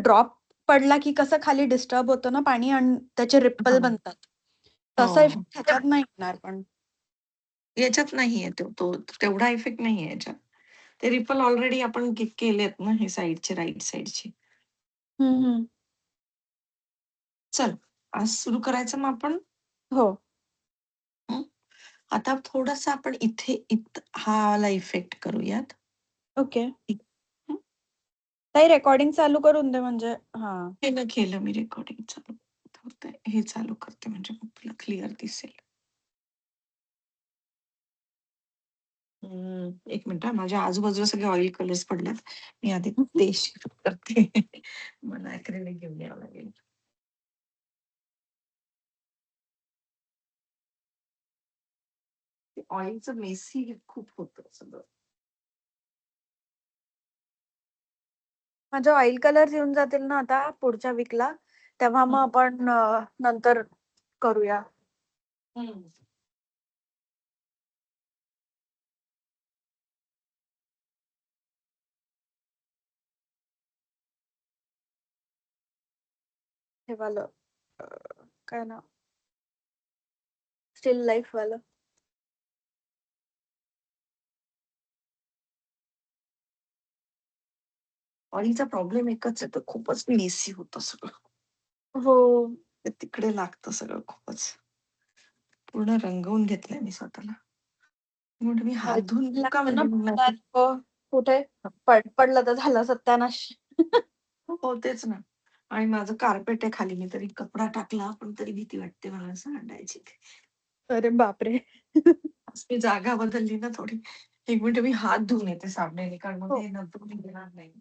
Drop पडला की कसं खाली डिस्टर्ब होतं ना पाणी आणि त्याचे रिपल हा. बनतात. हो तसा इफेक्ट ह्याच्यात नाही येणार पण. याच्यात नाहीये तो तेवढा इफेक्ट नाहीये याच्यात. ते रिपल ऑलरेडी आपण केलेत ना हे साईडचे राईट साईडचे. चल आज सुरू करायचं मग आपण. हो. हं? आता थोडस आपण हा वाला इफेक्ट करूयात. ओके. हं? ताई रेकॉर्डिंग चालू करून दे म्हणजे हा. केलं मी रेकॉर्डिंग चालू. हे चालू करते म्हणजे मग तुला क्लिअर दिसेल. एक मिनिट माझ्या आजूबाजूला सगळे ऑइल कलर्स पडलेत. मी आधी ते शिफ्ट करते. मला ॲक्रिलिक घेऊन यावं लागेल. ऑइलचं मेसी खूप होतं सगळं. माझे ऑइल कलर्स येऊन जातील ना आता पुढच्या वीकला, तेव्हा मग आपण नंतर करूया. हे वालं काय ना, स्टील लाईफ वालं. ऑइलचा प्रॉब्लेम एकच आहे, तर खूपच मेसी होतं सगळं. हो. ते तिकडे लागतं सगळं खूपच. पूर्ण रंगवून घेतलंय मी स्वतःला. म्हणून मी हात धुवून घेऊ का लागतं ना म्हणजे मग नाही कुठे पडलं तर झालं सत्यानाश. हो तेच ना. आणि माझं कार्पेट आहे खाली, मी तरी कपडा टाकला पण तरी भीती वाटते मला सांडायची. अरे बापरे. आज मी जागा बदलली ना थोडी. एक मिनिट मी हात धुवून येते साबणाने, कारण मग हो. हे नंतर निघणार नाही.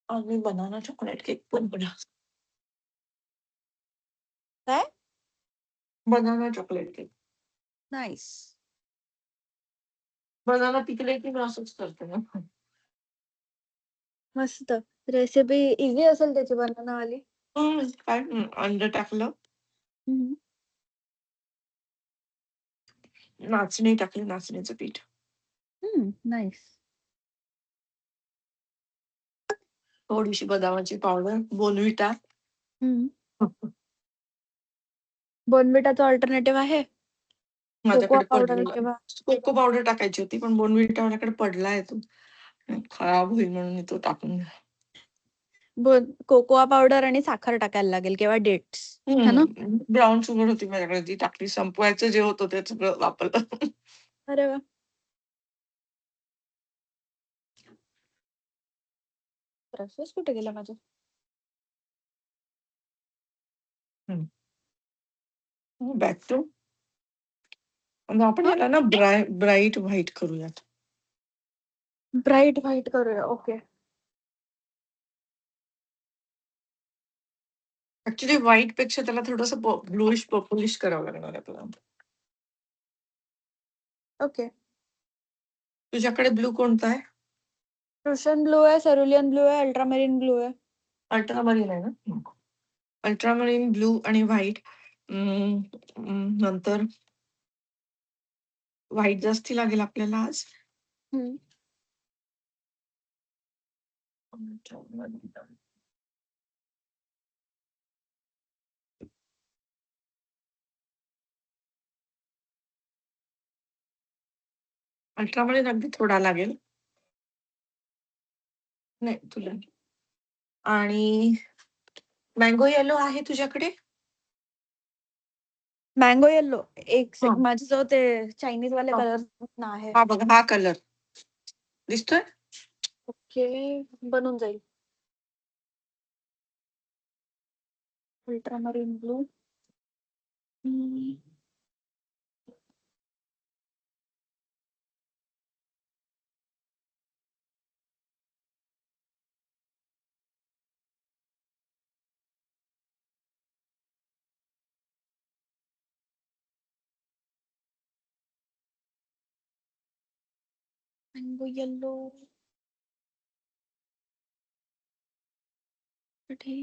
आज मी बनाना चॉकलेट केक पण बनवला. काय? Banana chocolate cake. Nice. Banana पिकले की मी असंच करते ना. मस्त. रेसिपी इझी असेल त्याची बनवण्यावाली. काय अंड टाकलं, नाचणी टाकली, नाचणीचं पीठ, नाईस. थोडीशी बदामाची पावडर, बोनविटा. बोनविटाचा अल्टरनेटिव्ह आहे कोकोआ माझ्याकडे पावडर पडलेला किंवा कोको पावडर टाकायची होती, पण बोनविटा माझ्याकडे पडलाय तो. खराब होईल म्हणून मी तो टाकून दिला. कोकोआ पावडर आणि साखर टाकायला लागेल किंवा डेट्स है ना. ब्राऊन शुगर होती माझ्याकडे, ती टाकली. संपवायचं जे होतं ते सगळं वापरलं. अरे वा. प्रोसेस कुठे गेला माझं. बॅक टू आपण याला ना ब्राईट व्हाईट करूयात. ब्राईट व्हाईट करूया. ओके. ऍक्च्युली व्हाईट पेक्षा त्याला थोडस ब्लूइश पर्पलिश करावं लागणार आहे आपल्याला. ओके. तुझ्याकडे ब्लू कोणता आहे? रुशियन ब्लू आहे, सेरुलियन ब्लू आहे, अल्ट्रामेरिन ब्लू आहे. अल्ट्रामरीन आहे ना. अल्ट्रामरीन ब्लू आणि व्हाईट. नंतर व्हाईट जास्ती लागेल आपल्याला आज. अल्ट्रामरीन अगदी थोडा लागेल. नाही तुला. आणि मँगो येलो आहे तुझ्याकडे? मँगो येल्लो एक हां. माझ्याजवळ ते चायनीज वाले हां. कलर आहे. हा बघ, हा कलर दिसतोय? ओके, बनून जाईल. Ultramarine blue. Mango yellow. कुठे?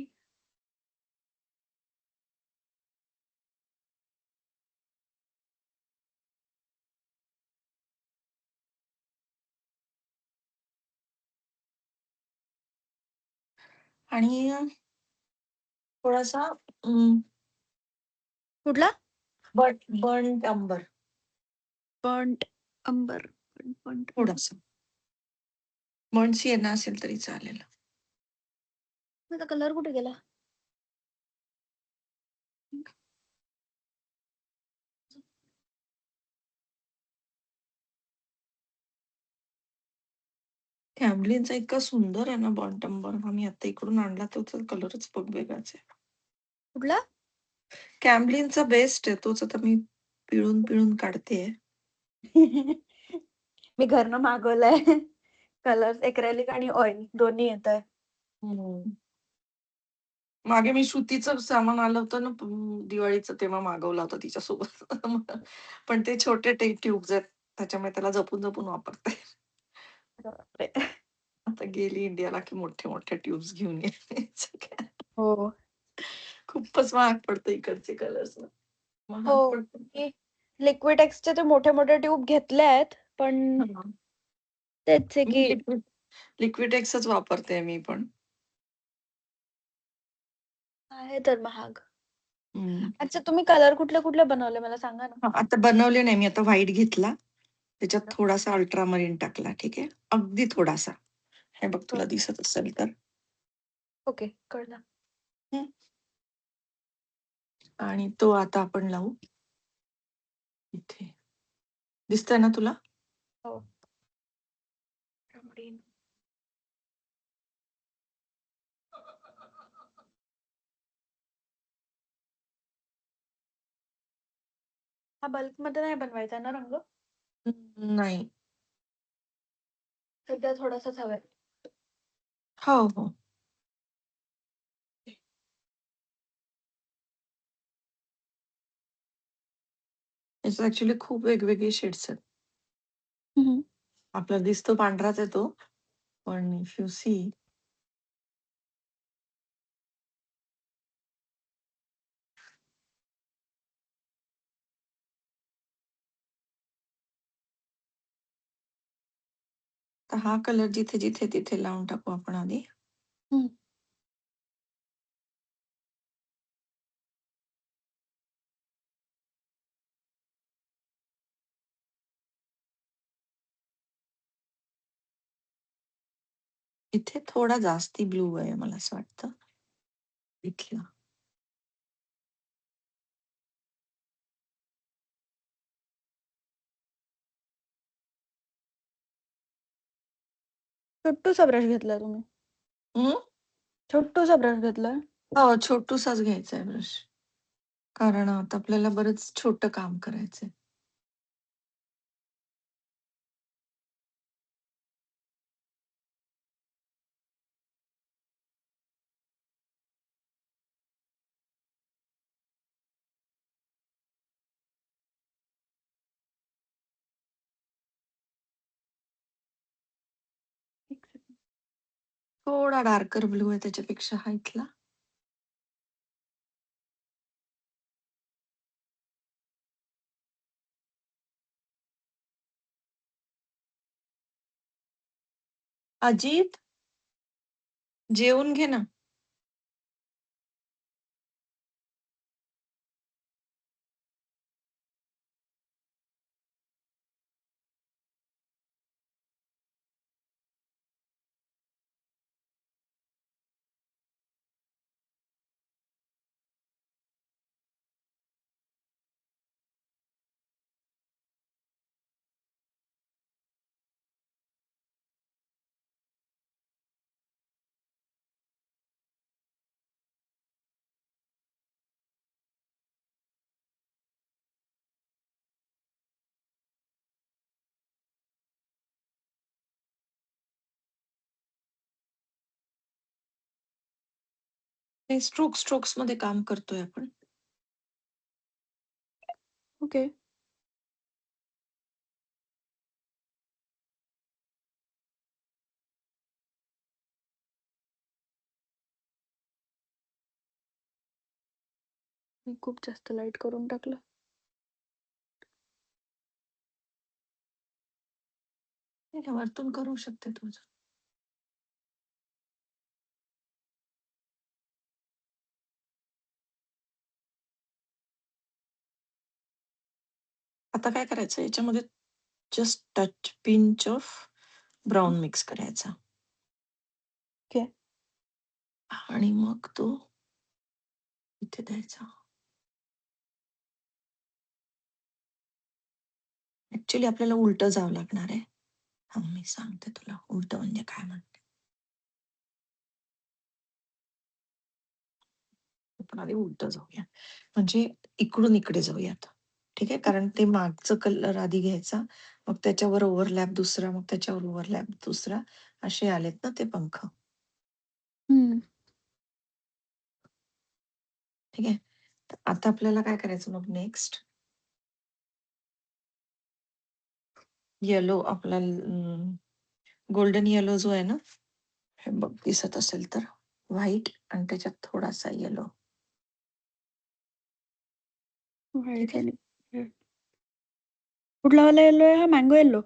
आणि थोडासा कुठला? Burnt umber burnt umber. Burnt थोडासा. बर्न्ट सिएना असेल तरी चालेल. माझा कलर कुठे गेला? कॅम्लिनचा इतका सुंदर आहे ना बर्न्ट अंबर. हा मी आता इकडून आणला तोचा कलरच बघ वेगळाच आहे. कुठला? कॅम्लिनचा बेस्ट आहे. तोच आता मी पिळून पिळून काढतेय. मी घरनं मागवलाय. कलर एक्रेलिक आणि ऑइल दोन्ही येत आहे. मागे मी श्रुतीचं सामान आलं होतं ना दिवाळीचं, तेव्हा मागवला होता तिच्यासोबत. पण ते छोटे ट्यूब्स आहेत त्याच्यामुळे त्याला जपून जपून वापरते. बापरे. आता गेली इंडियाला की मोठे मोठे ट्यूब्स घेऊन ये. हो खूपच महाग पडतं इकडचे कलर्स. हो. महाग पडतं. लिक्विड एक्सचे ते मोठे मोठे ट्यूब घेतले आहेत, पण हां. तेच आहे मी की लिक्विड एक्सच वापरते मी पण. आहे तर महाग. हं. अच्छा, तुम्ही कलर कुठले कुठले बनवले मला सांगा ना. हां, आता बनवले नाही मी. आता व्हाईट घेतला. त्याच्यात थोडासा अल्ट्रामरीन टाकला. ठीक आहे. अगदी थोडासा. हे बघ तुला दिसत असेल तर. ओके, कळलं. हं. आणि तो आता आपण लावू. इथे. दिसतंय ना तुला? हो. Ultramarine. हा बल्क मध्ये नाही बनवायचा ना रंग? नाही. सध्या थोडासाच हवाय. हो, हो. याच्यात ॲक्चुअली खूप वेगवेगळे शेड्स आहेत. आपल्याला दिसतो पांढराच आहे तो. पण इफ यू सी तर हा कलर जिथे-जिथे तिथे लावून टाकू आपण आधी. इथे थोडा जास्ती ब्लू आहे मला असं वाटतं. इथला. छोटूसा ब्रश घेतला तुम्ही? हं? छोटूसा ब्रश घेतलाय? हो, छोटूसाच घ्यायचा आहे ब्रश. कारण आता आपल्याला बरंच छोटं काम करायचंय. एक सेकंड. थोडा डार्कर ब्लू आहे त्याच्यापेक्षा हा इथला. अजित, जेवून घे ना. हे स्ट्रोक्स मध्ये काम करतोय आपण. ओके. मी खूप जास्त लाईट करून टाकलं. हे वरतून करू शकते तुझं. आता काय करायचं याच्यामध्ये just touch pinch of brown mix करायचा ओके. आणि मग तो इथे द्यायचा. ऍक्च्युली आपल्याला उलटं जावं लागणार आहे. हा मी सांगते तुला उलटं म्हणजे काय म्हणते. आपण आधी उलटं जाऊया म्हणजे इकडून इकडे जाऊयात. ठीक आहे कारण ते मागचं कलर आधी घ्यायचा मग त्याच्यावर ओव्हरलॅप दुसरा मग त्याच्यावर ओव्हरलॅप दुसरा असे आलेत ना ते पंख. हम्म. ठीक आहे तर आता आपल्याला काय करायचं मग नेक्स्ट येलो आपला गोल्डन येलो जो आहे ना हे बघ दिसत असेल तर व्हाईट आणि त्याच्यात थोडासा येलो. ठीक व्हाईट आहे आणि कुठला वाला येलो आहे हा? Mango yellow.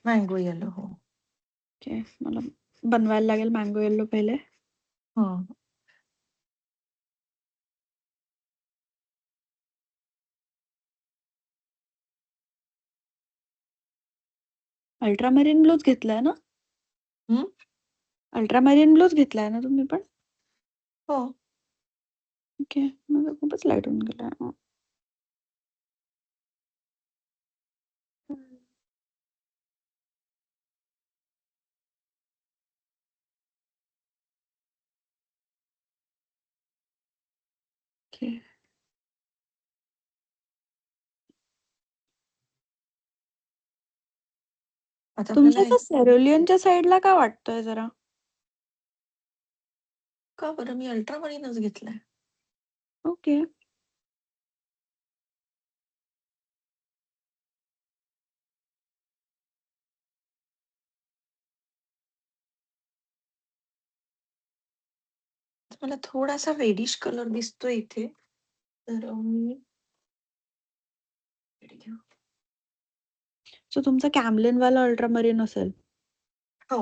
मँगो येलो हो. ओके. मला बनवायला लागेल मँगो येलो पहिले. हो अल्ट्रामरीन ब्लूच घेतलाय ना? हम्म? अल्ट्रामरीन ब्लूच घेतलाय ना तुम्ही पण? हो ओके. माझा खूपच लाईट होऊन गेला. ओके. आता तुमच्या आपल्याला असं सेरोलियनच्या साईडला का वाटतोय जरा? का बरं मी अल्ट्रामरीनच घेतलाय. ओके. मला थोडासा रेडिश कलर दिसतोय इथे तर मी इकडे घेऊ. सो तुमचा कॅमलिन वाला अल्ट्रामरीन असेल. हो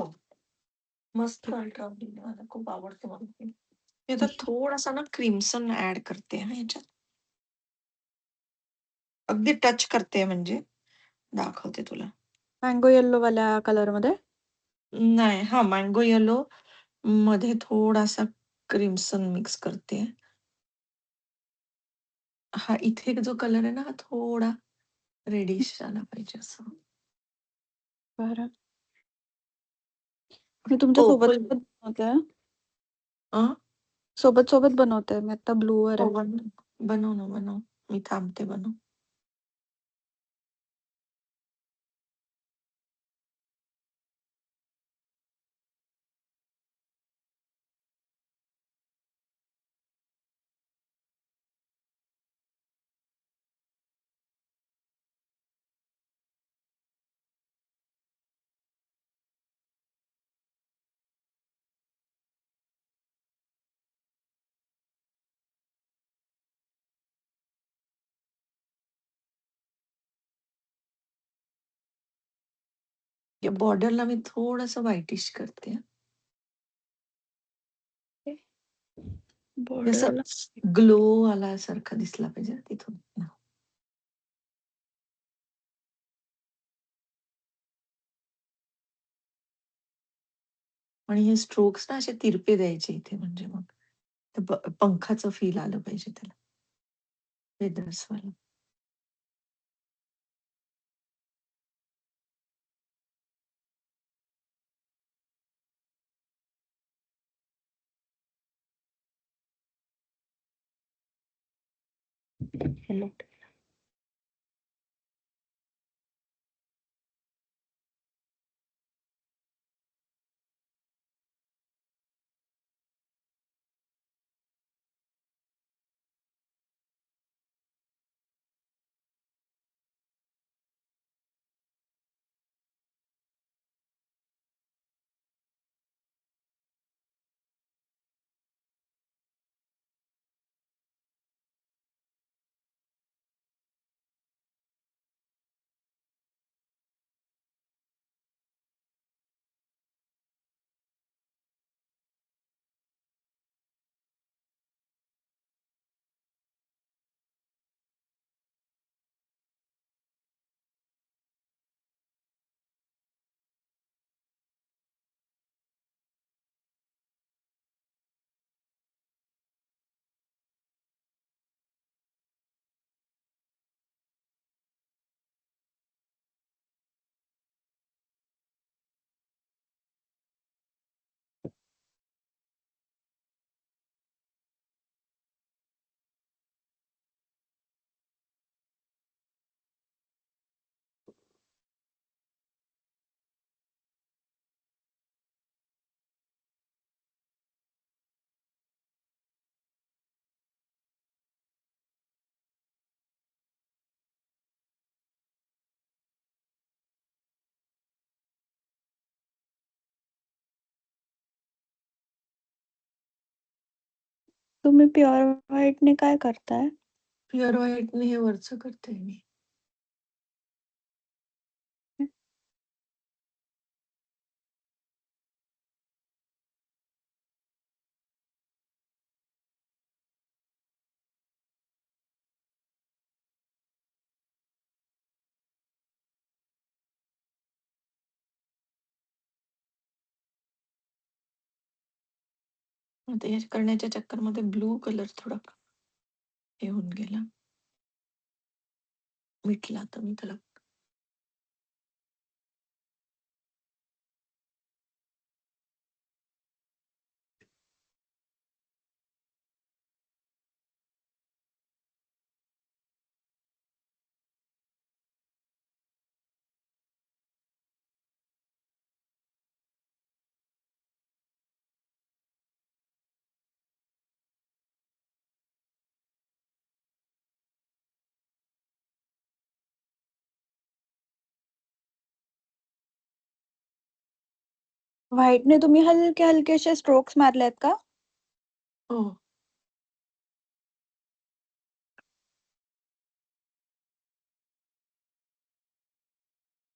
मस्त अल्ट्रामरीन मला खूप आवडते मला ते. मी आता थोडासा ना क्रिम्सन ऍड करते हा याच्यात. अगदी टच करते म्हणजे दाखवते तुला. मँगो येल्लो वाल्या कलर मध्ये. नाही हा मँगो येलो मध्ये थोडासा क्रिम्सन मिक्स करते. हा इथे जो कलर आहे ना हा थोडा रेडिश झाला पाहिजे असं. बरं. मी तुमच्या सोबत पर्पल बनवते. अ सोबत सोबत बनवते मी आता ब्लू वर हो आहे. बनव ना बनव. मी थांबते बनव. या बॉर्डरला मी थोडस व्हाईटिश करते. असं बॉर्डरला ग्लो आल्यासारखं दिसला पाहिजे तिथून. आणि हे स्ट्रोक्स ना असे तिरपे द्यायचे इथे म्हणजे मग ते पंखाचं फील आलं पाहिजे त्याला फेदर्स वाला. हॅलो. तुम्ही प्युअर व्हाईटने काय करताय? प्युअर व्हाईटने हे वरचं करते मी. आता हे करण्याच्या चक्करमध्ये ब्लू कलर थोडा हे होऊन गेला. मिटला तर मी त्याला. व्हाईटने तुम्ही हलके हलकेसे स्ट्रोक्स मारलेत का? हो.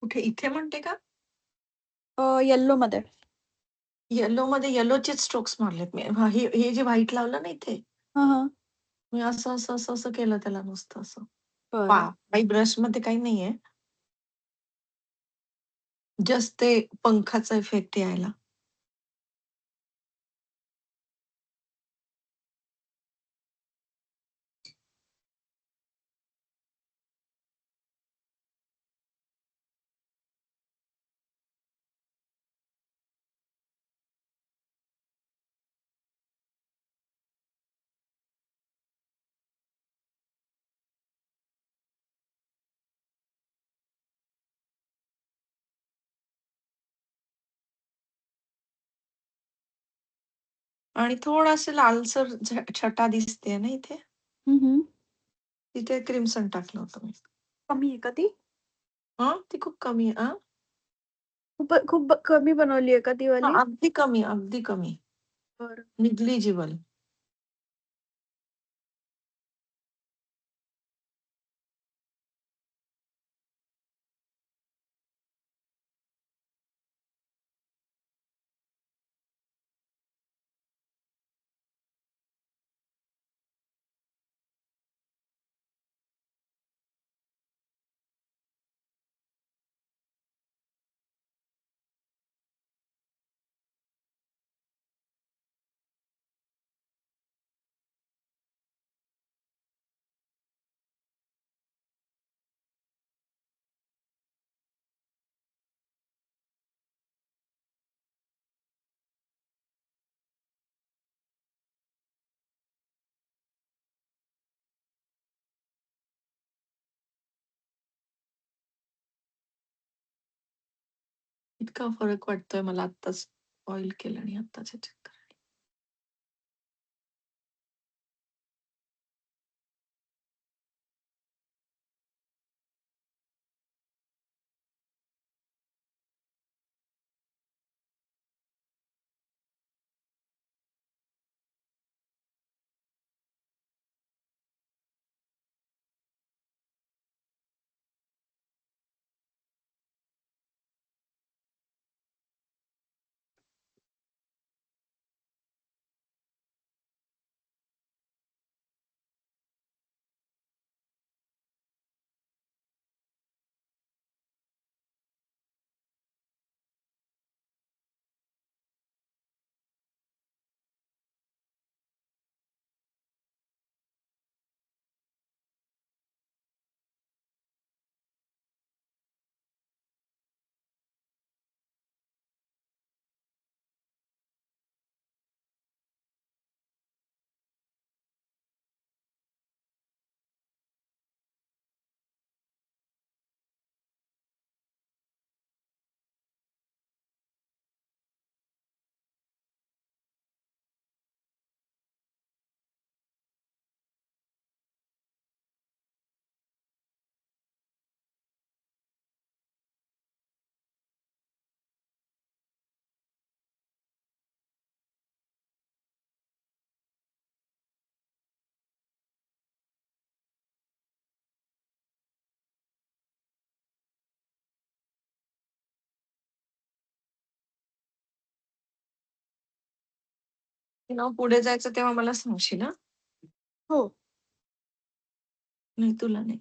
कुठे इथे म्हणते का? येल्लो मध्ये. येलो मध्ये येलोचेच स्ट्रोक्स मारलेत मी. हे जे व्हाईट लावलं ना इथे, हा हा. मी असं असं असं असं केलं त्याला नुसतं असं. बरं. काही ब्रश मध्ये काही नाहीये. जस्ट ते पंखाचा इफेक्ट यायला. आणि थोडासा लालसर छटा दिसते ना इथे. हम्म. तिथे क्रिमसन टाकलं होतं मी. कमी आहे का ती? ती खूप कमी आहे. खूप खूप कमी बनवली आहे का ती वाली? अगदी कमी, अगदी कमी. बरं. निग्लिजिबल. इतका फरक वाटतोय मला आत्ताच ऑइल केलं आणि आत्ताच ह्याच्यात. ना पुढे जायचं तेव्हा मला सांगशील हा. हो. नाही तुला नाही.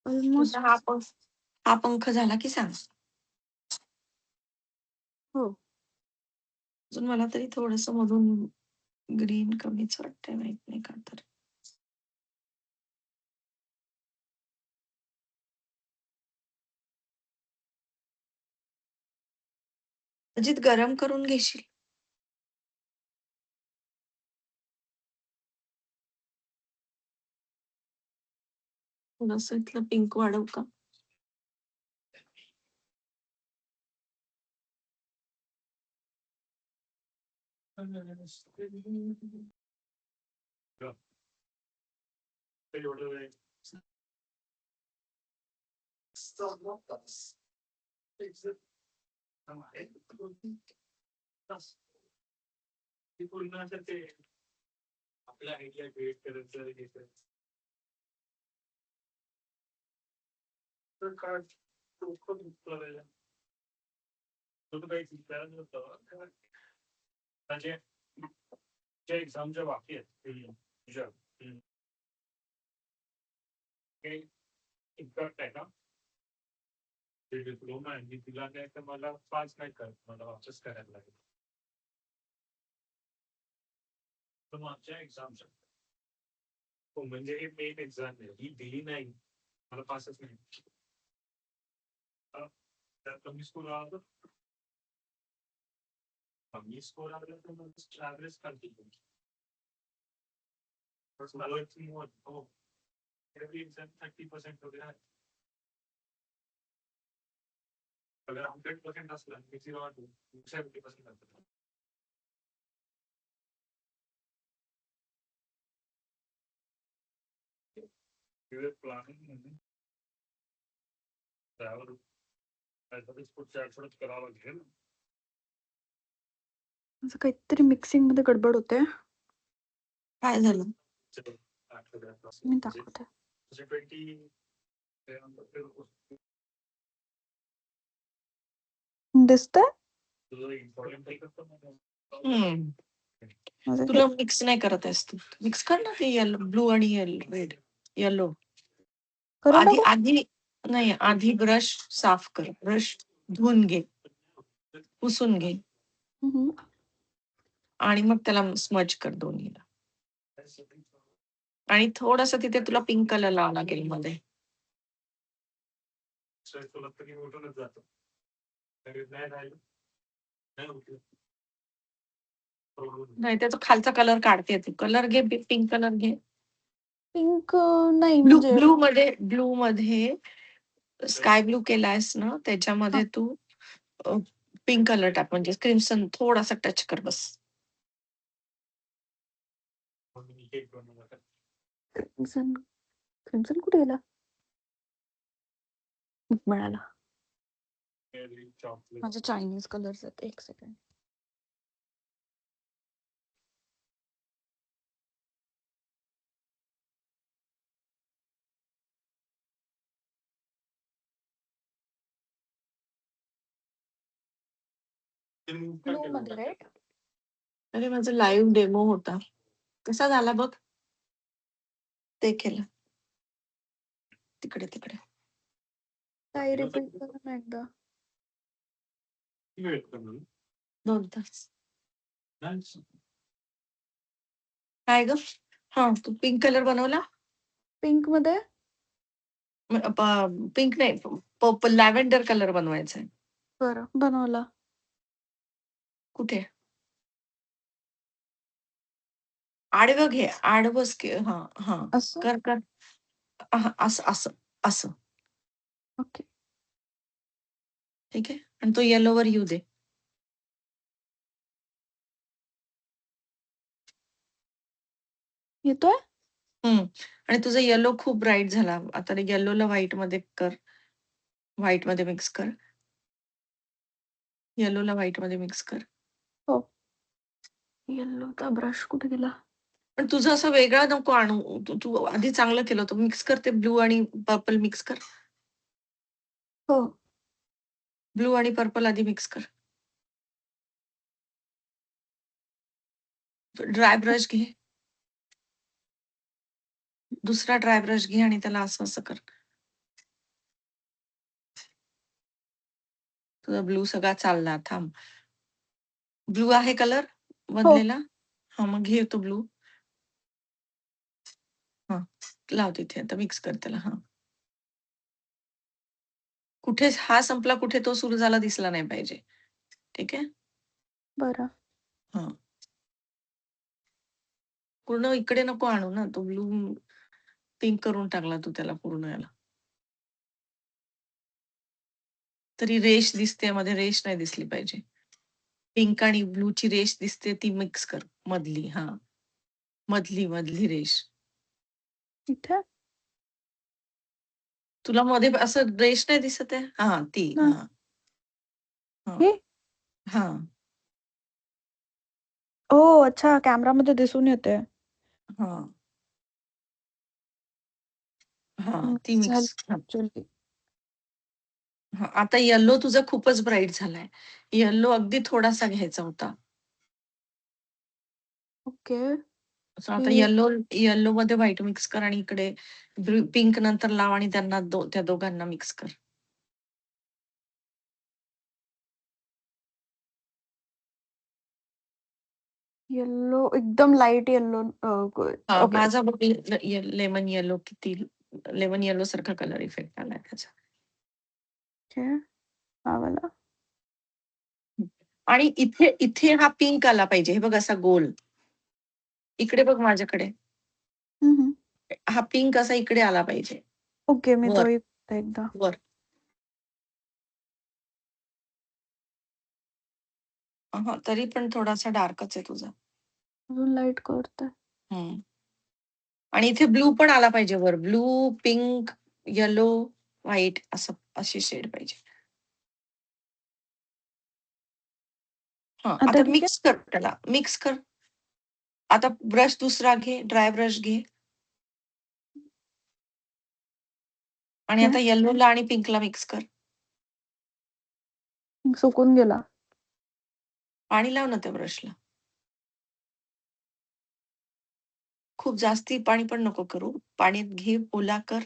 ऑलमोस्ट. तुझा हा पंख झाला की सांग. हो. अजून मला तरी थोडस मधून ग्रीन कमीच वाटतंय, माहित नाही का तर. अजित गरम करून घेशील. थोडस इथलं पिंक वाढव का. असं काहीतरी मिक्सिंग मध्ये गडबड होते. काय झालं. मी दाखवते. दिसतंय. माझं तुला मिक्स नाही करत आहेस तू. मिक्स कर ना ते येलो ब्लू आणि रेड येलो. करून आधी टाकू. आधी नाही, आधी ब्रश साफ कर, ब्रश धुवून घे, पुसून घे हम्म. आणि मग त्याला स्मज कर दोन्हीला. आणि थोडस तिथे तुला पिंक कलर लावावा लागेल मध्ये. नाही, त्याचा खालचा कलर काढते तू. कलर घे, पिंक कलर घे. पिंक नाही ब्लू म्हणजे ब्लू मध्ये स्काय ब्लू केलायस ना, त्याच्यामध्ये तू पिंक कलर टाक, म्हणजे क्रिम्सन थोडासा टच कर बस. क्रिम्सन. क्रिम्सन कुठे गेला. मिळाला. माझे चायनीज कलर्स आहेत. एक सेकंड. ब्लू मध्ये राईट. अरे माझा लाईव्ह डेमो होता, कसा झाला बघ. ते केलं तिकडे तिकडे. काय रिपीट कर ना एकदा. 2 तास. काय ग. हा, तू पिंक कलर बनवला. पिंक मध्ये. पिंक नाही, पर्पल लॅव्हेंडर कलर बनवायचा आहे. बरं बनवला. कुठे. आडवं घे, आडवंच घे. हा हा, असं. कर कर. असं असं असं. ओके. ठीक आहे, आणि तो येलोवर येऊ दे. येतोय. आणि तुझा येलो खूप ब्राईट झाला. आता येलोला व्हाईट मध्ये कर, व्हाईट मध्ये मिक्स कर. येलोला व्हाईट मध्ये मिक्स कर. हो. येल्लोचा ब्रश कुठे गेला. पण तुझं असं वेगळा नको आणू. तू आधी चांगलं केलं होतं. मिक्स कर ते ब्लू आणि पर्पल मिक्स कर. हो. ब्लू आणि पर्पल आधी मिक्स कर. ड्राय ब्रश घे. दुसरा ड्राय ब्रश घे आणि त्याला असं कर. तुझा ब्लू सगळा चालला. थांब. ब्लू आहे कलर हो. बनलेला? हा, मग घे तो ब्लू. हा, लाव तिथे. आता मिक्स कर त्याला. हा, कुठे हा संपला, कुठे तो सुरू झाला दिसला नाही पाहिजे. ठीक आहे. बरं. हा, पूर्ण इकडे नको आणू ना. तो ब्लू पिंक करून टाकला तू त्याला पूर्ण याला. तरी रेश दिसते मध्ये, रेश नाही दिसली पाहिजे. पिंक आणि ब्लूची रेश दिसते ती मिक्स कर मधली. हा, मधली रेश. इथे? तुला मध्ये असं रेश नाही दिसत आहे? हा, ती. नाही. हा, हा, ही? हा, ओह! अच्छा, कॅमेरामध्ये दिसून येते. हा, हा, ती मिक्स झाली मिक्स. ॲक्चुअली. हा, आता येल्लो तुझा खूपच ब्राईट झालाय. येल्लो अगदी थोडासा घ्यायचा होता. ओके. So आता ही येल्लो मध्ये व्हाईट मिक्स कर आणि इकडे पिंक नंतर लाव आणि त्यांना त्या दोघांना मिक्स कर. येलो, एकदम लाईट येलो. हा, ओके. माझा बघ लेमन येलो किती, लेमन येलो सारखा कलर इफेक्ट आलाय त्याचा. ओके. हा वाला. आणि इथे इथे हा पिंक आला पाहिजे. हे बघ असा गोल. इकडे बघ माझ्याकडे. हं, हं. हा पिंक असा इकडे आला पाहिजे. ओके, मी वर तोही करते एकदा. वर. हा, तरी पण थोडासा डार्कच आहे तुझा. अजून लाईट करते. हम्म. आणि इथे ब्लू पण आला पाहिजे वर. ब्लू, पिंक, येलो, व्हाईट असं अशी शेड पाहिजे. हा, आता आता ठीक आहे? मिक्स कर त्याला. मिक्स कर. आता ब्रश दुसरा घे, ड्राय ब्रश घे. आणि ओके. आता येल्लोला आणि पिंकला मिक्स कर. सुकून गेला. पाणी लाव ना त्या ब्रशला. खूप जास्ती पाणी पण नको करू. पाण्यात घे, ओला कर.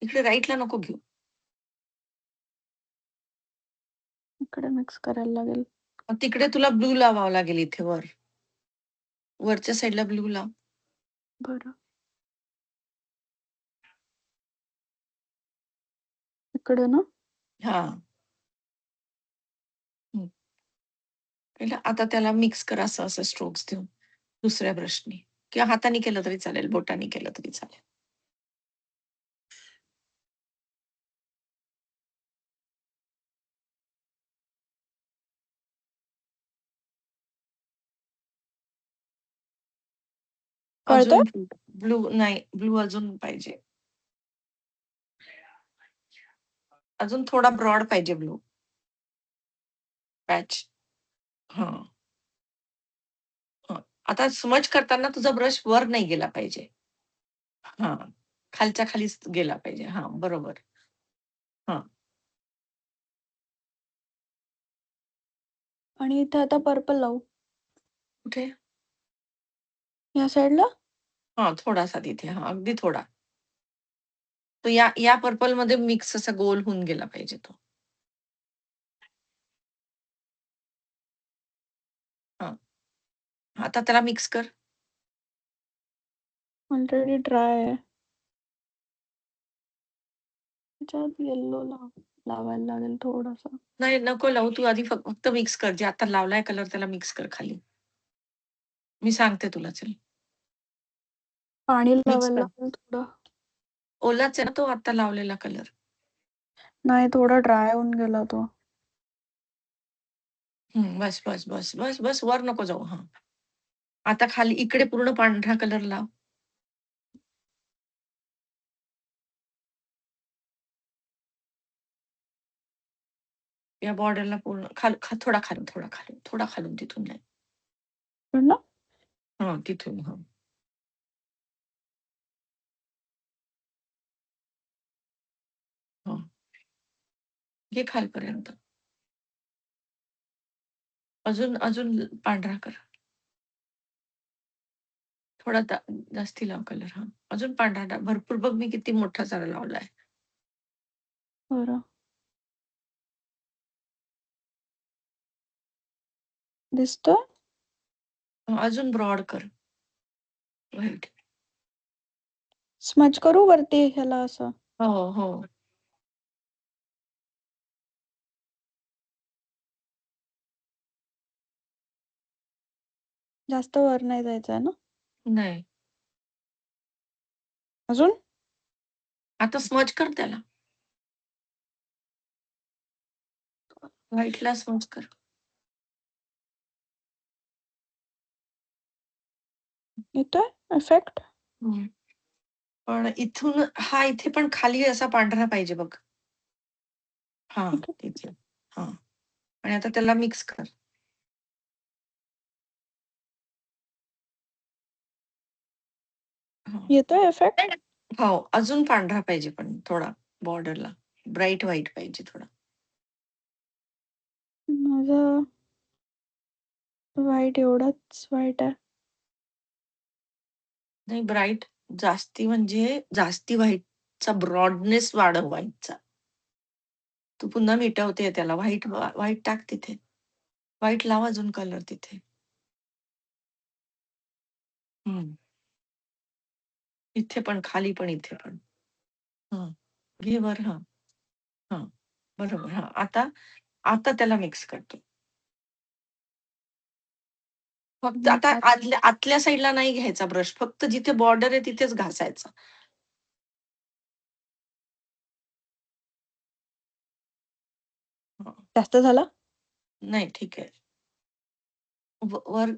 इकडे राईटला नको घेऊ. इकडे मिक्स करायला लागेल. मग तिकडे तुला ब्लू लावावं लागेल इथे वर. वरच्या साईडला ब्लू लाव. बरं. इकडे ना? हा. आता त्याला मिक्स कर असं स्ट्रोक्स देऊन दुसऱ्या ब्रशनी, किंवा हाताने केलं तरी चालेल, बोटाने केलं तरी चालेल. कळतंय? अजून ब्लू नाही, ब्लू अजून पाहिजे. अजून थोडा ब्रॉड पाहिजे ब्लू पॅच. हा. आता स्मच करताना तुझा ब्रश वर नाही गेला पाहिजे. हा, खालच्या खालीच गेला पाहिजे. हा, बरोबर. हा, आणि इथे आता पर्पल लावू. कुठे? या साईडला? हा, थोडासा तिथे. हा, अगदी थोडा. तो या पर्पल मध्ये मिक्स असा गोल होऊन गेला पाहिजे तो. हा, आता त्याला मिक्स कर. ऑलरेडी ड्राय आहे. त्याच्यात येल्लो लावायला लागेल थोडासा. नाही, नको लावू. तू आधी फक्त मिक्स कर. जे आता लावलाय कलर त्याला मिक्स कर खाली. मी सांगते तुला. चल, पाणी मिक्स लावायला कर. लागेल थोडं. ओलाच आहे ना तो आता लावलेला कलर. नाही, थोडा ड्राय होऊन गेला तो. बस बस बस बस बस, वर नको जाऊ. हा, आता खाली इकडे पूर्ण पांढरा कलर लाव. या बॉर्डरला पूर्ण थोडा खालून तिथून नाही. पूर्ण? तिथून घे खालपर्यंत. अजून पांढरा कर. थोडा जास्ती लाव कलर. अजून पांढरा भरपूर बघ मी किती मोठा जरा लावलाय. बरं. दिसतोय? अजून ब्रॉड कर. व्हाईट. स्मच करू वरती ह्याला असं? हो. जास्त वर नाही जायचंय ना? नाही. अजून? आता स्मच कर त्याला. व्हाईटला स्मच कर. येतोय इफेक्ट? पण इथून इथे पण खाली असा पांढरा पाहिजे बघ. ओके. तिथे. आणि आता त्याला मिक्स कर. येतोय इफेक्ट? हो, अजून पांढरा पाहिजे पण थोडा बॉर्डरला. ब्राईट व्हाईट पाहिजे थोडा. माझं व्हाईट एवढाच व्हाईट आहे. नाही, ब्राईट जास्ती म्हणजे जास्ती व्हाईटचा ब्रॉडनेस वाढव व्हाईटचा. तू पुन्हा मिटवते त्याला. व्हाईट टाक तिथे. व्हाईट लाव अजून कलर तिथे. इथे पण, खाली पण, इथे पण. घे वर. बरोबर. आता त्याला मिक्स करतो. फक्त आता आतल्या साईडला नाही घ्यायचा ब्रश. फक्त जिथे बॉर्डर आहे तिथेच घासायचा. जास्त झाला? नाही, ठीक आहे.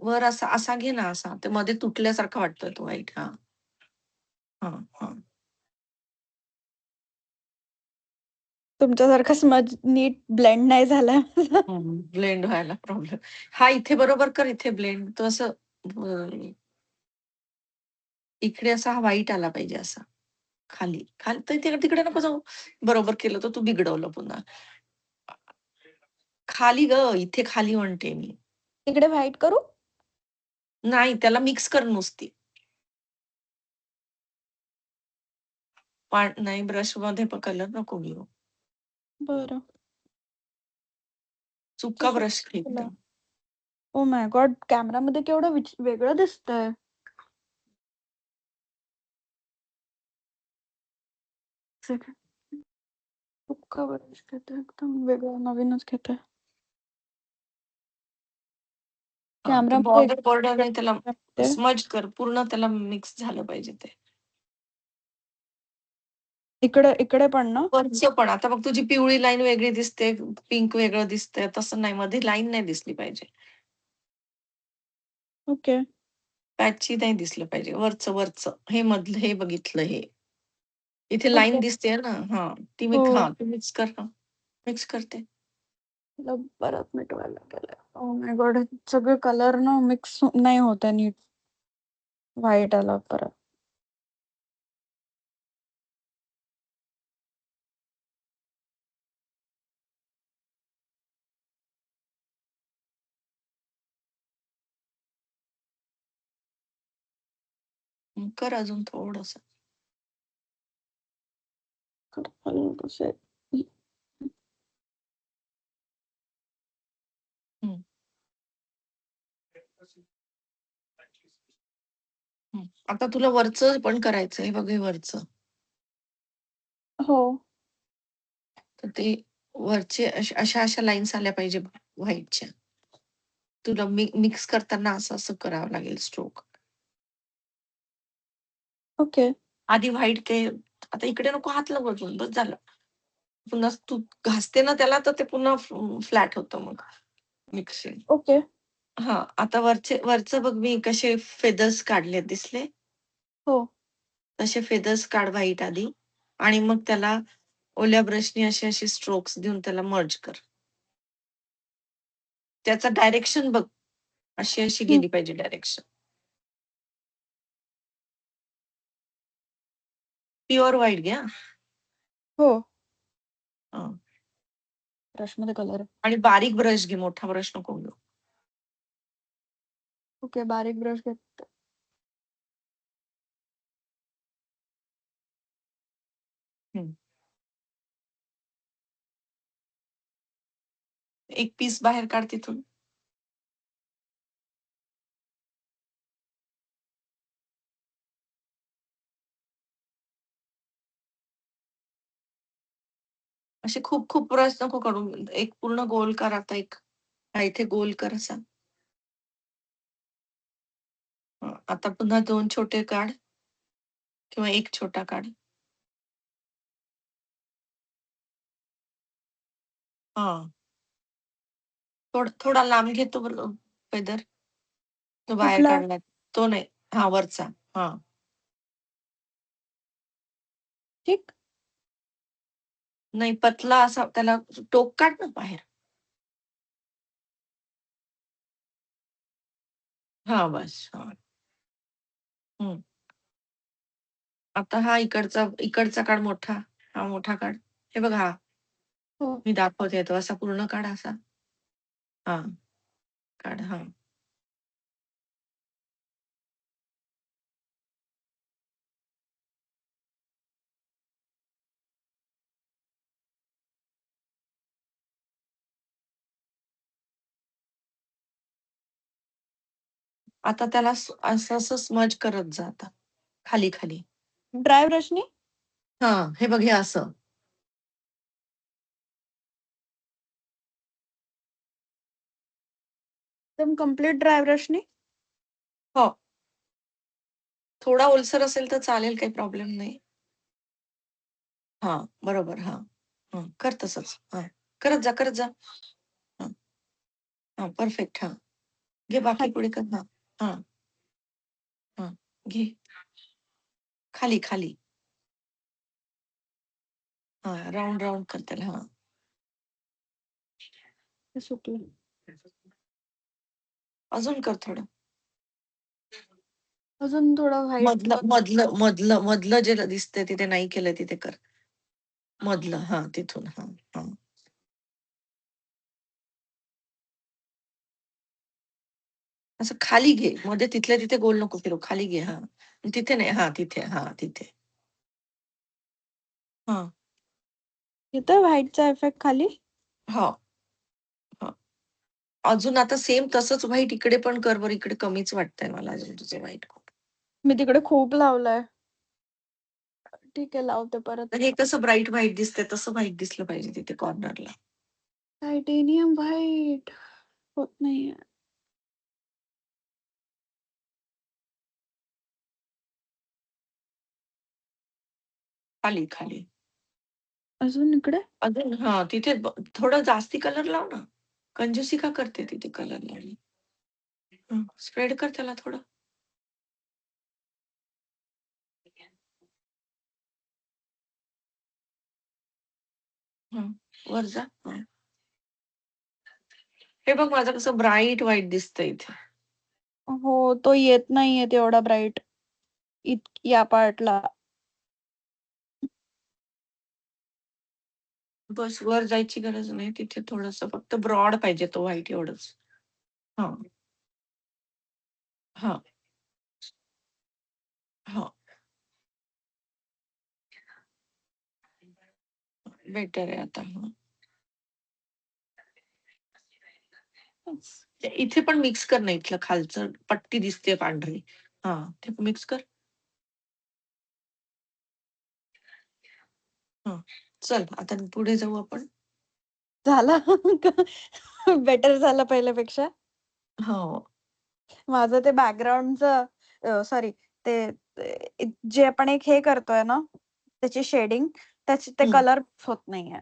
वर असा घे ना. असा ते मध्ये तुटल्यासारखं वाटतोय तो व्हाईट. तुमच्यासारखा स्मज नीट ब्लेंड नाही झालाय. ब्लेंड व्हायला प्रॉब्लेम. इथे बरोबर कर. इथे ब्लेंड तो असं इकडे असा व्हाईट आला पाहिजे असा. खाली तिकडे नको जाऊ. बरोबर केलं तर तू बिघडवलं पुन्हा. खाली ग. इथे खाली म्हणते मी. इकडे व्हाईट करू? नाही, त्याला मिक्स कर नुसती. नाही, ब्रश मध्ये पण कलर नको घेऊ. बरं. चुका ब्रश घेतला. ओ माय गॉड, कॅमेरामध्ये केवढं वेगळं दिसतंय. चुका ब्रश घेतोय एकदम वेगळं नवीनच घेतोय. बॉर्डर नाही त्याला स्मज कर. पूर्ण त्याला मिक्स झालं पाहिजे ते. इकडे पण ना? वरचं पण. आता बघ, तुझी पिवळी लाईन वेगळी दिसते, पिंक वेगळं दिसतंय. तसं नाही, मध्ये लाईन नाही दिसली पाहिजे. ओके. पॅची नाही दिसलं पाहिजे. वरचं हे मधलं हे बघितलं हे. इथे लाईन दिसते ना. ती मिक्स कर. मिक्स करते. परत मिटवायला गेलं. ओ माय गॉड, सगळे कलर ना मिक्स नाही होत आहे नीट. व्हाईट आला परत. कर अजून थोडस. आता तुला वरचं पण करायचंय बघ, हे वरचं. हो. तर ते वरचे अशा लाईन्स आल्या पाहिजे व्हाईटच्या. तुला मिक्स करताना असं करावं लागेल स्ट्रोक. ओके. आधी व्हाईट ते. आता इकडे नको हात लावू अजून. बस झालं. पुन्हा तू घासते ना त्याला तर ते पुन्हा फ्लॅट होतं मग मिक्सिंग. ओके. आता वरचं बघ मी कसे फेदर्स काढले दिसले. हो. तसे फेदर्स काढ व्हाईट आधी. आणि मग त्याला ओल्या ब्रशनी असे स्ट्रोक्स देऊन त्याला मर्ज कर. त्याचा डायरेक्शन बघ. अशी हं. गेली पाहिजे डायरेक्शन. प्युअर व्हाईट घ्या. हो. हं. ब्रशमध्ये कलर आहे. आणि बारीक ब्रश घे, मोठा ब्रश नको घेऊ. ओके, बारीक ब्रश घेते. हं. एक पीस बाहेर काढ तिथून. असे खूप खूप ब्रश नको काढू. एक पूर्ण गोल कर आता एक. हा इथे गोल कर असा. आता पुन्हा 2 छोटे काढ. किंवा 1 छोटा काढ. हां. थोडा लांब घे तो फेदर. तो बाहेर कुठला? काढलाय. तो नाही. हां, वरचा. हां. ठीक? नाही, पतला असा त्याला टोक काढ ना बाहेर. हां, बस. हां. हं. आता हा इकडचा काढ मोठा. हा मोठा काढ. हे बघ हा. हो. मी दाखवते तो असा पूर्ण काढ असा. हां. काढ. हां. आता त्याला असं स्मज करत जा आता. खाली-खाली. ड्राय ब्रशनी? हां, हे बघ हे असं. एकदम कंप्लीट ड्राय ब्रशनी? हो. थोडा ओलसर असेल तर चालेल, काही प्रॉब्लेम नाही. हां, बरोबर. हां. हं, कर तसंच. हां. करत जा, करत जा. हां. हां, परफेक्ट. हां. घे बाकी खाली. पुढे कर. हां. हां. हां. घे. खाली, खाली. हां, राउंड कर त्याला. हां. ते सुकलं. अजून कर थोडं. अजून थोडं व्हाईट. मधलं जे दिसतंय तिथे नाही केलं तिथे कर. मधलं. हां, तिथून. हां, हां. असं खाली घे. मध्ये तिथल्या तिथे गोल नको फिरवू. खाली घे. हां. तिथे नाही. हां, तिथे. हां, तिथे. हां. येतोय व्हाईटचा इफेक्ट खाली? हो. हो. अजून आता सेम तसंच व्हाईट इकडे पण कर बरं. इकडे कमीच वाटतंय मला अजून तुझं व्हाईट खूप. मी तिकडे खूप लावलंय. ठीक आहे, लावते परत. तर हे कसं ब्राईट व्हाईट दिसतंय तसं व्हाईट दिसलं पाहिजे तिथे कॉर्नरला. टायटेनियम व्हाईट होत नाहीये. खाली, खाली. अजून इकडे? अजून हां, तिथे थोडं जास्ती कलर लाव ना. कंजूसी का करते तिथे कलर लावली? हं, स्प्रेड कर त्याला थोडं. हं, वर जा. हं. हे बघ माझं कसं ब्राईट व्हाईट दिसतंय इथे. हो, तो येत नाहीये तेवढा ब्राईट. या पार्टला. बस वर जायची गरज नाही. तिथे थोडंसं फक्त ब्रॉड पाहिजे तो व्हाईट एवढंच. हां. हां. हां. बेटर आहे आता. हं. इथे पण मिक्स कर ना, इथलं खालचं पट्टी दिसते पांढरी. हां, ते मिक्स कर. हं. चल आता पुढे जाऊ आपण. झाला? बेटर झालं पहिल्यापेक्षा? हो. माझं ते बॅकग्राऊंडचं सॉरी ते जे आपण एक हे करतोय ना, त्याची शेडिंग त्याचे ते हं. कलर होत नाहीये.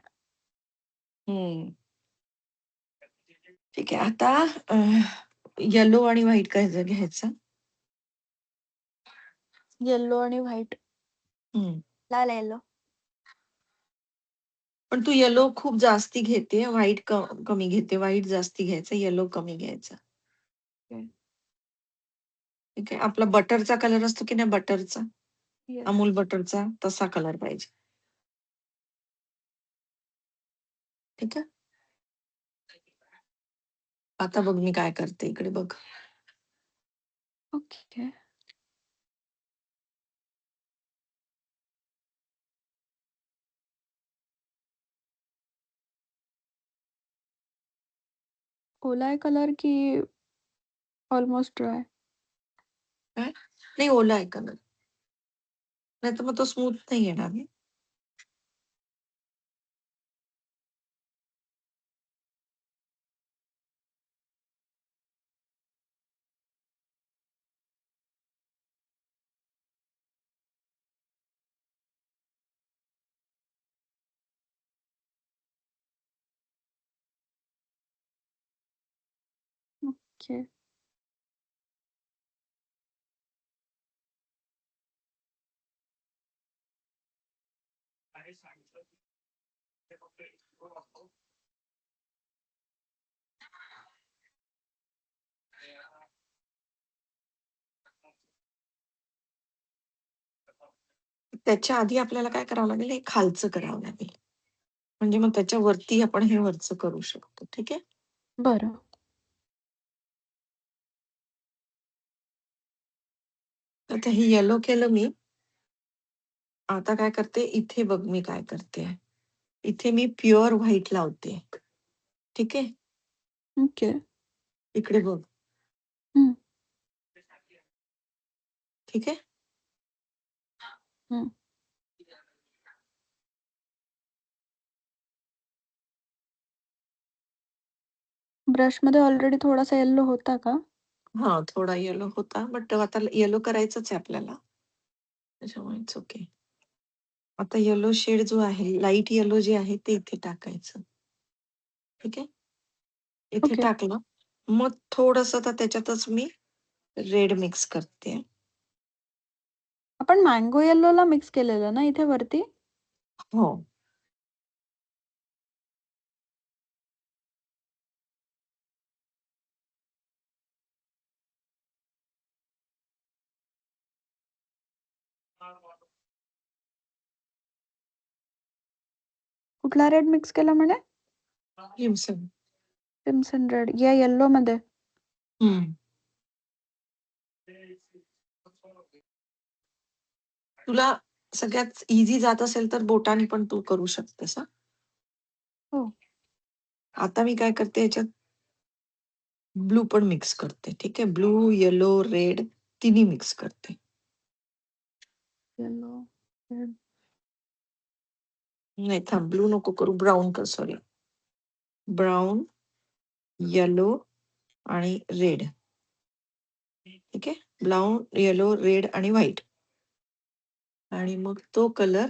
हं. ठीक आहे. आता येलो आणि व्हाईट घ्यायचा. येलो आणि व्हाईट. हं. लाल येलो. पण तू येलो खूप जास्ती घेते, व्हाईट कमी घेते. व्हाईट जास्ती घ्यायचा, येलो कमी घ्यायचा. ओके. ठीक आहे. आपला बटरचा कलर असतो की नाही, बटरचा, येस. अमूल बटरचा, तसा कलर पाहिजे. ठीक आहे. आता बघ मी काय करते, इकडे बघ. ओके. ओला आहे कलर की ऑलमोस्ट ड्राय? काय? नाही, ओला आहे कलर. नाही तर मग तो स्मूथ नाही येणार नाही. ओके. त्याच्या आधी आपल्याला काय करावं लागेल, हे खालचं करावं लागेल. म्हणजे मग त्याच्यावरती आपण हे वरचं करू शकतो. ठीक आहे. बरं. आता हे येलो केलं मी. आता काय करते, इथे बघ मी काय करते. इथे मी प्युअर व्हाईट लावते. ठीक आहे. ओके. इकडे बघ. हं, ठीक आहे. हं. ब्रशमध्ये ऑलरेडी थोडासा येल्लो होता का? हा, थोडा येलो होता, बट आता येलो करायचंच आहे आपल्याला. त्याच्यामुळे इट्स ओके. आता येलो शेड जो आहे, लाईट येलो जे आहे ते इथे टाकायचं. ठीक आहे. इथे ओके. टाकलं. मग थोडस आता त्याच्यातच मी रेड मिक्स करते. आपण मँगो येल्लोला मिक्स केलेलं ना इथे वरती? हो. कुठला रेड मिक्स केला म्हणे? क्रिम्सन. क्रिम्सन रेड या येल्लो मध्ये? तुला सगळ्यात इझी जात असेल तर बोटाने पण तू करू शकतेस. हो. आता मी काय करते, याच्यात ब्लू पण मिक्स करते. ठीक आहे. ब्लू, येलो, रेड तिन्ही मिक्स करते. Yellow, red. नाही, थांब, ब्लू नको करू, ब्राऊन कर. सॉरी, ब्राऊन, येलो आणि रेड. ठीक आहे. ब्राऊन, येलो, रेड आणि व्हाईट. आणि मग तो कलर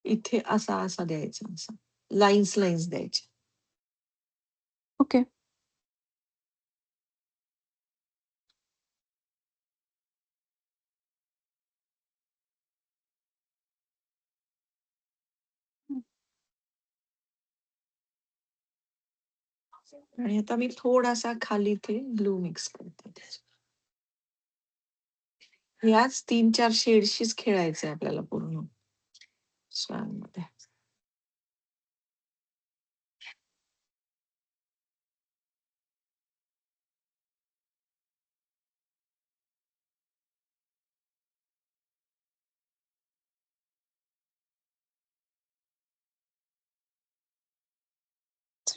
इथे असा असा द्यायचा, असा लाईन्स लाईन्स द्यायचे. ओके. आणि आता मी थोडासा खाली इथे ब्लू मिक्स करते. याच 3-4 शेडशीच खेळायचंय आपल्याला पूर्ण मध्ये.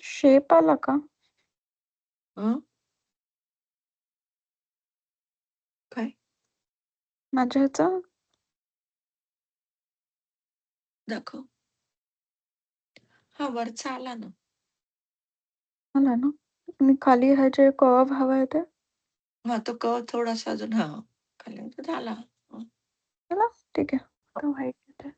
शेप आला का हं? काय माझ्या ह्याचा? दाखव. हा, वरचा आला ना. आला ना? मी खाली ह्याचे कर्व हवा ते? हा, तो कर्व थोडासा अजून, हा खाली तर झाला. चला ठीक आहे. आता व्हाईट घेते.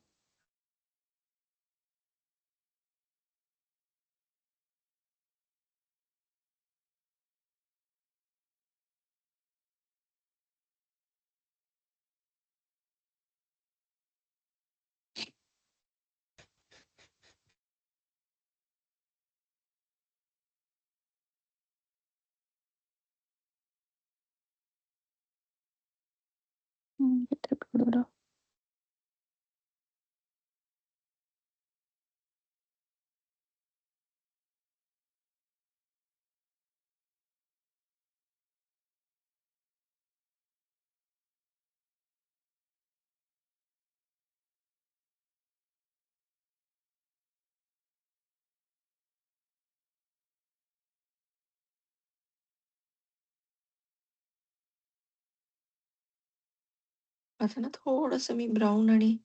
इथे पडलं. आता ना थोडंसं मी ब्राउन आणि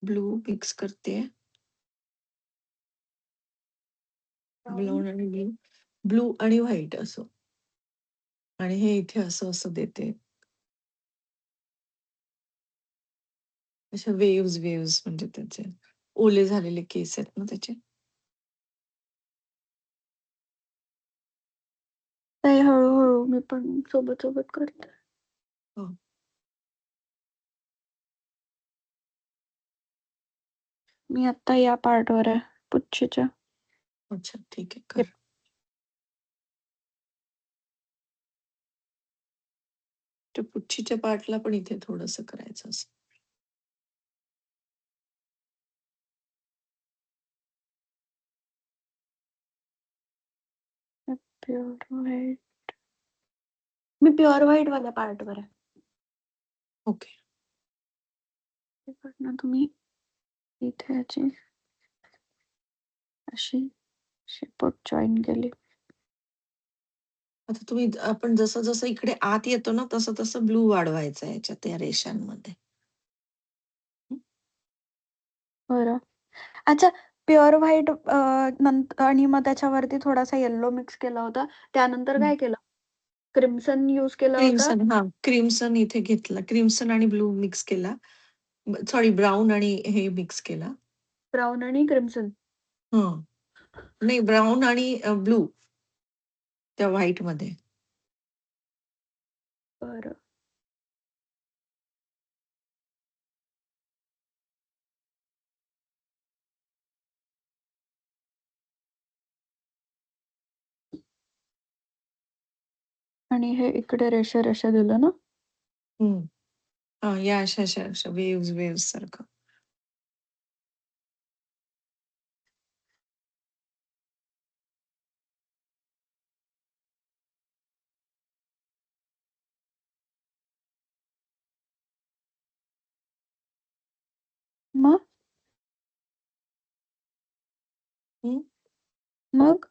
ब्लू मिक्स करते. ब्राउन. ब्राउन आणि ब्लू, ब्लू आणि व्हाईट असं. आणि हे इथे असं देते. अशा वेव्हज म्हणजे त्याचे ओले झालेले केस आहेत ना त्याचे. ते हळू-हळू मी पण सोबत-सोबत करते. हो. मी आता या पार्टवर आहे पुच्छीच्या. अच्छा ठीक आहे हे कर. त्या पुच्छीच्या पार्टला पण इथे थोडंसं करायचं असं. Pure white. मी प्युअर व्हाईट वाल्या पार्टवर आहे. ओके. तिकडनं तुम्ही इथे याची अशी शेपूट जॉइन केली. आता तुम्ही आपण जसं इकडे आत येतो ना, तसं ब्लू वाढवायचा याच्यात त्या रेषांमध्ये. हं. बरं. अच्छा, प्युअर व्हाईट आणि मग त्याच्यावरती थोडासा येलो मिक्स केला होता. त्यानंतर हं. काय केलं? क्रिम्सन यूज केला होता. क्रिम्सन हां, क्रिम्सन इथे घेतला. क्रिम्सन आणि ब्लू मिक्स केला. सॉरी ब्राउन आणि हे मिक्स केला. ब्राउन आणि क्रिम्सन. हं. नाही ब्राउन आणि ब्लू त्या व्हाईटमध्ये. बरं. आणि हे इकडे रेषा दिलं ना? हं. हां, या अशा वेव्हज सारखं. मग? हं. मग?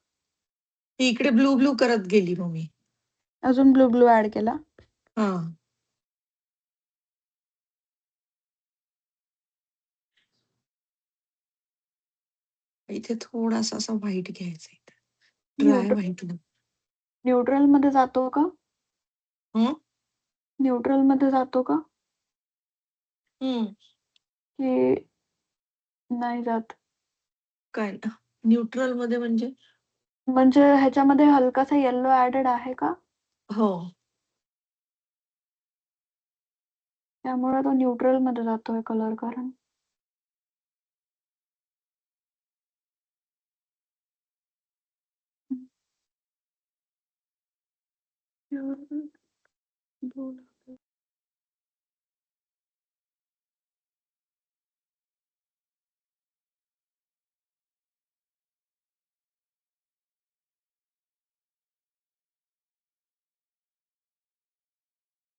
ती इकडे ब्लू करत गेली मग मी. अजून ब्लू ॲड केला? हां. इथे थोडासा असा व्हाईट घ्यायचा इथे. Dry neutral white. न्यूट्रलमध्ये जातो का? हं. न्यूट्रलमध्ये जातो का? हं. की नाही जात? काय न्यूट्रलमध्ये म्हणजे? म्हणजे ह्याच्यामध्ये हलकासा येलो ॲडेड आहे का? हो. त्यामुळे तो न्यूट्रलमध्ये जातोय कलर कारण.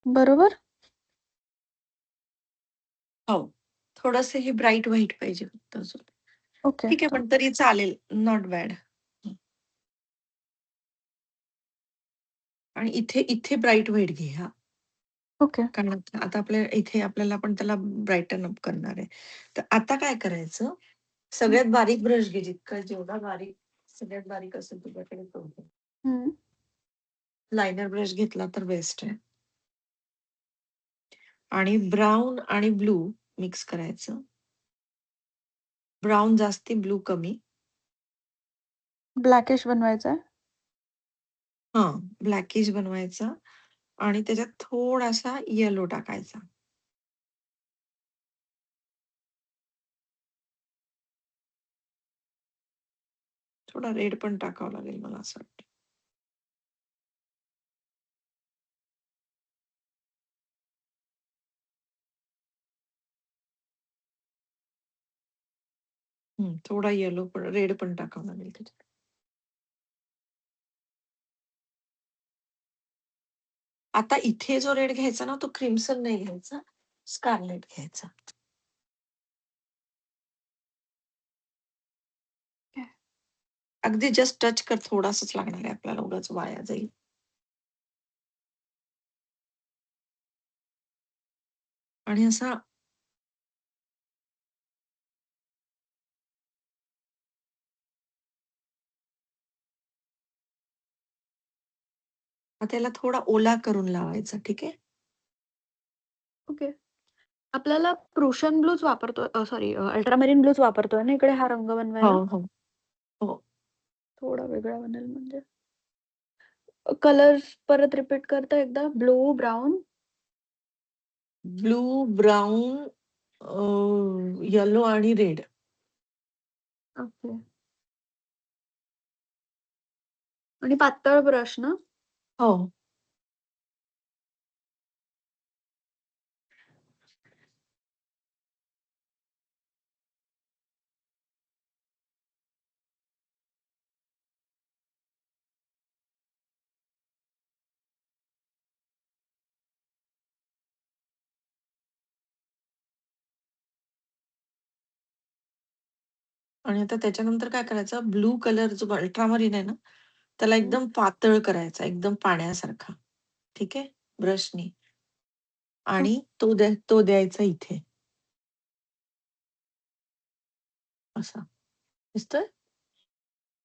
बरोबर? हो. थोडंसं हे ब्राईट व्हाईट पाहिजे फक्त अजून. ओके. ठीक आहे, पण तरी चालेल. Not bad. आणि इथे ब्राईट व्हाईट घे हां. ओके. कारण आता आपल्या इथे आपल्याला पण त्याला ब्राइटन अप करणार आहे. तर आता काय करायचं, सगळ्यात बारीक ब्रश घे, जेवढा बारीक सगळ्यात बारीक असेल तुझ्याकडे तो घे. हं. लायनर ब्रश घेतला तर बेस्ट आहे. आणि ब्राउन आणि ब्लू मिक्स करायचं. ब्राउन जास्ती, ब्लू कमी. ब्लॅकिश बनवायचंय? हां, ब्लॅकिश बनवायचा आणि त्याच्यात थोडासा येलो टाकायचा. थोडा रेड पण टाकावा लागेल मला असं वाटतं. थोडा येलो पण रेड पण टाकावं लागेल त्याच्यात. आता इथे जो रेड घ्यायचा ना, तो क्रिम्सन नाही घ्यायचा, स्कारलेट घ्यायचा. अगदी जस्ट टच कर, थोडासाच लागणार आहे आपल्याला, उगाच वाया जाईल. आणि असा त्याला थोडा ओला करून लावायचा, ठीक आहे? ओके. आपल्याला प्रुशियन ब्लूच वापरतोय, सॉरी, अल्ट्रामरीन ब्लूच वापरतोय ना इकडे हा रंग हो, बनवायला? हो. हो. थोडा वेगळा बनेल म्हणजे. कलर्स परत रिपीट करता एकदा? Blue, brown? Blue, brown, yellow आणि रेड. ओके. आणि पातळ ब्रश ना? हो. आणि आता त्याच्यानंतर काय करायचं, ब्लू कलर जो अल्ट्रामरीन आहे ना, त्याला हं. एकदम पातळ करायचा, एकदम पाण्यासारखा. ठीक आहे? ब्रशनी. आणि तो द्यायचा इथे. असा. दिसतोय?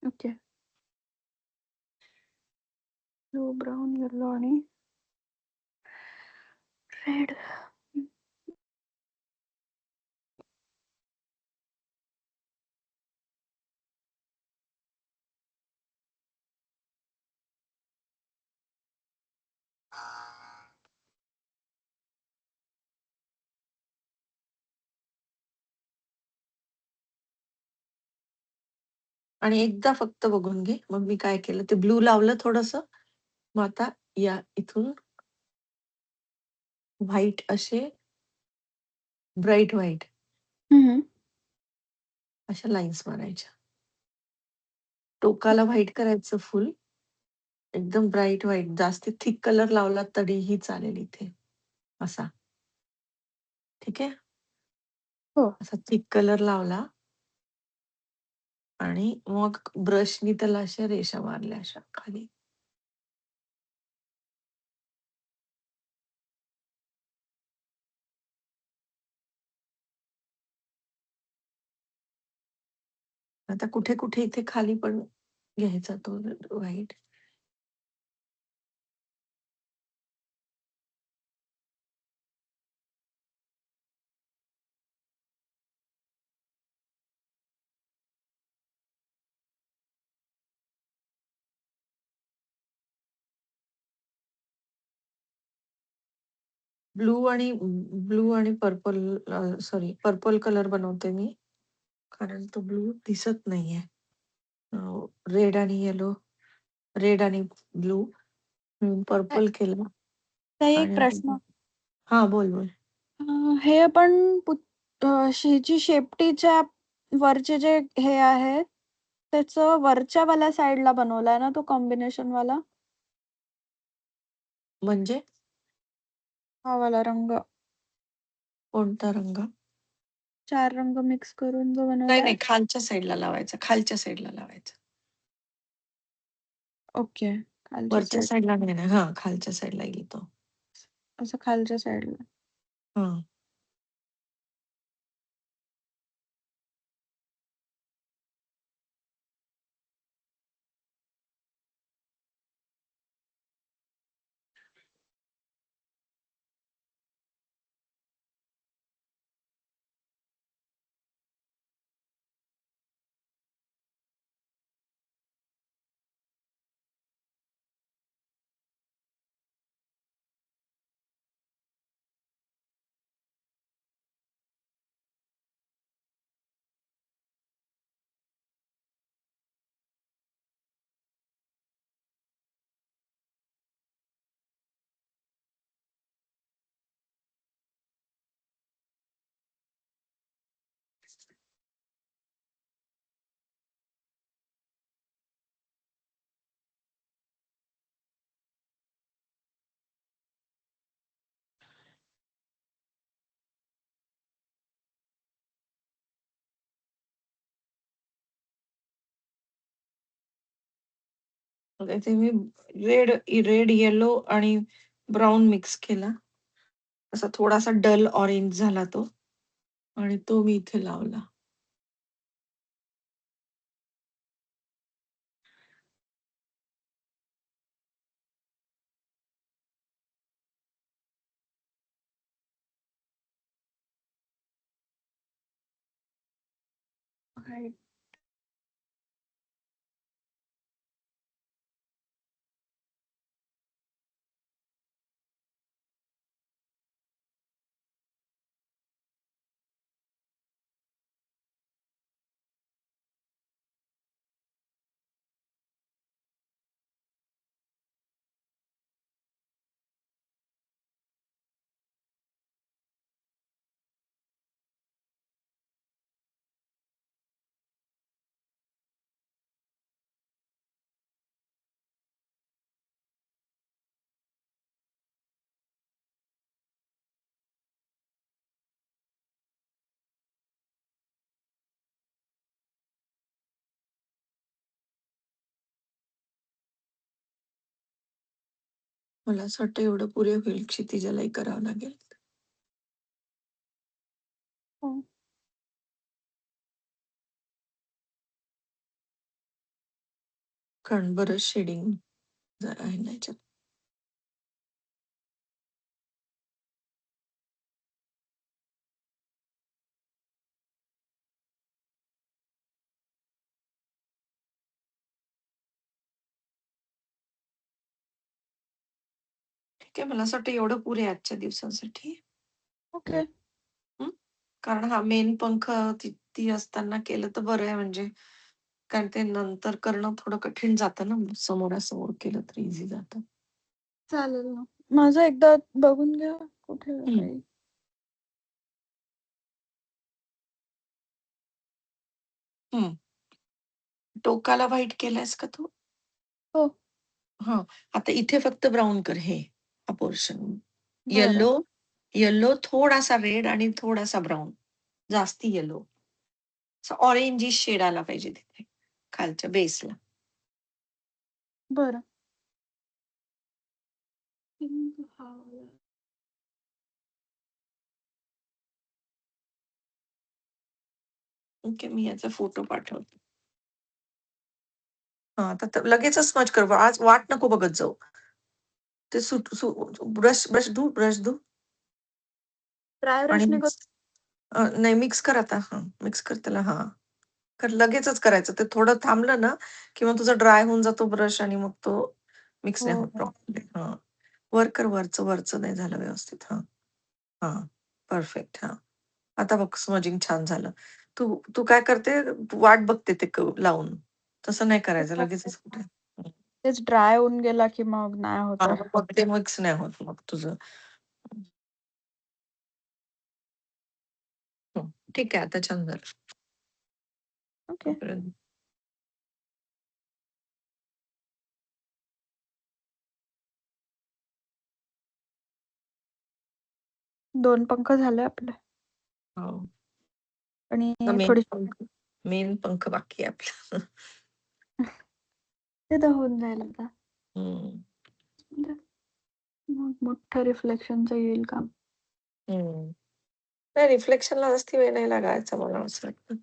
ओके. ब्लू, ब्राउन, येलो आणि रेड. आणि एकदा फक्त बघून घे. मग मी काय केलं, ते ब्लू लावलं थोडंसं. मग आता या इथून व्हाईट असे ब्राईट व्हाईट हं, अशा लाईन्स मारायच्या. टोकाला व्हाईट करायचं फुल. एकदम ब्राईट व्हाईट. जास्ती थिक कलर लावला तरीही चालेल इथे. असा. ठीक आहे? हो. असा थिक कलर लावला आणि मग ब्रशनी त्याला अशा रेषा मारल्या अशा खाली. आता कुठे-कुठे इथे खाली पण घ्यायचा तो व्हाईट. ब्लू आणि पर्पल, सॉरी, पर्पल कलर बनवते मी. कारण तो ब्लू दिसत नाहीये. रेड आणि येलो, रेड आणि ब्लू मिळून पर्पल केलं. ताई एक आणि प्रश्न. हां, बोल, बोल. हे आपण ह्याची शेपटीच्या वरचे जे हे आहेत, त्याचं वरच्या वाल्या साइडला बनवलाय ना तो कॉम्बिनेशन वाला? म्हणजे हा वाला रंग. कोणता रंग? 4 रंग मिक्स करून जो नाही, बनवलाय? नाही, खालच्या साईडला लावायचा, खालच्या साईडला लावायचा. ओके. खालच्या वरच्या साइड. साईडला नाही ना. हां, खालच्या साईडला येईल तो. असं खालच्या साइडला. हां. इथे मी रेड, येलो आणि ब्राऊन मिक्स केला. असा थोडासा डल ऑरेंज झाला तो आणि तो मी इथे लावला. Right. मला असं वाटतं एवढं पुरे होईल, क्षितिजालाही करावं लागेल. हो. कारण बरंच शेडिंग जरा आहे ना याच्यात. ठीक आहे, मला असं वाटतं एवढं पुरे आहे आजच्या दिवसासाठी. ओके. हं. कारण हा मेन पंख ती असताना केलं तर बरं आहे, म्हणजे कारण ते नंतर करणं थोडं कठीण जातं ना, समोरासमोर केलं तर इझी जातं. चालेल ना. माझं एकदा बघून घ्या कुठे हं. काही. हं. टोकाला व्हाईट केलंयस का तू? हो. हां. आता इथे फक्त ब्राउन कर हा पोर्शन. बरं. येलो, येलो थोडासा रेड आणि थोडासा ब्राउन. जास्ती येलो. असा ऑरेंजिश शेड आला पाहिजे तिथे खालच्या बेसला. बरं. पिंक हा वाला. ओके, मी याचा फोटो पाठवते. हां, आता लगेचच स्मज कर. आज वाट नको बघत जाऊ. ते ब्रश धू ड्राय आणि ब्रशने करू? नाही, मिक्स कर आता. हां, मिक्स कर त्याला. हां. लगेचच करायचं. ते थोडं थांबलं ना, की मग तुझा ड्राय होऊन जातो ब्रश आणि मग तो मिक्स हो, नाही होत हो. प्रॉपरली. हां. वर कर, वरचं नाही झालं व्यवस्थित. हां, हां. परफेक्ट. हां. आता बघ स्मजिंग छान झालं. तू तू काय करते, वाट बघते ते लावून. तसं नाही करायचं लगेचच कुठे. हं. तेच ड्राय होऊन गेला की मग नाही होत आहे. मग ते मिक्स नाही होत मग तुझं. हं. ठीक आहे, आता छान झालं. ओके. तोपर्यंत 2 पंख झाले आपले हो. आणि मेन थोडी पंख मेन पंख बाकी आहे आपला. ते तर होऊन जाईल आता. हं. मग मोठं रिफ्लेक्शनचं येईल काम. हं. नाही, रिफ्लेक्शनला जास्ती वेळ नाही लागायचा मला असं वाटतं.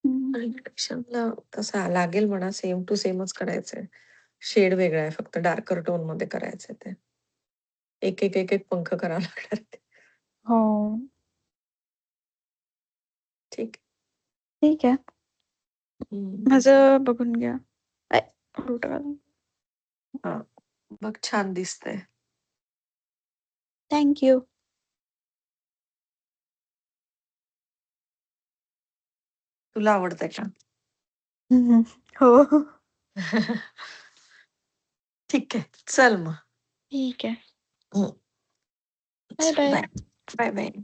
हं. रिफ्लेक्शनला तसा लागेल म्हणा, सेम टू सेमच करायचंय. शेड वेगळा आहे, फक्त डार्कर टोनमध्ये करायचंय ते. एक पंख करावा लागणार ते. हो. ठीक. ठीक आहे. हं. माझं बघून घ्या. आय फ्रूट घालून. हां. बघ छान दिसतंय. Thank you. तुला आवडतंय का? हो. ठीक आहे. चल मग. ठीक आहे. हं. Bye, bye. Bye. Bye, bye.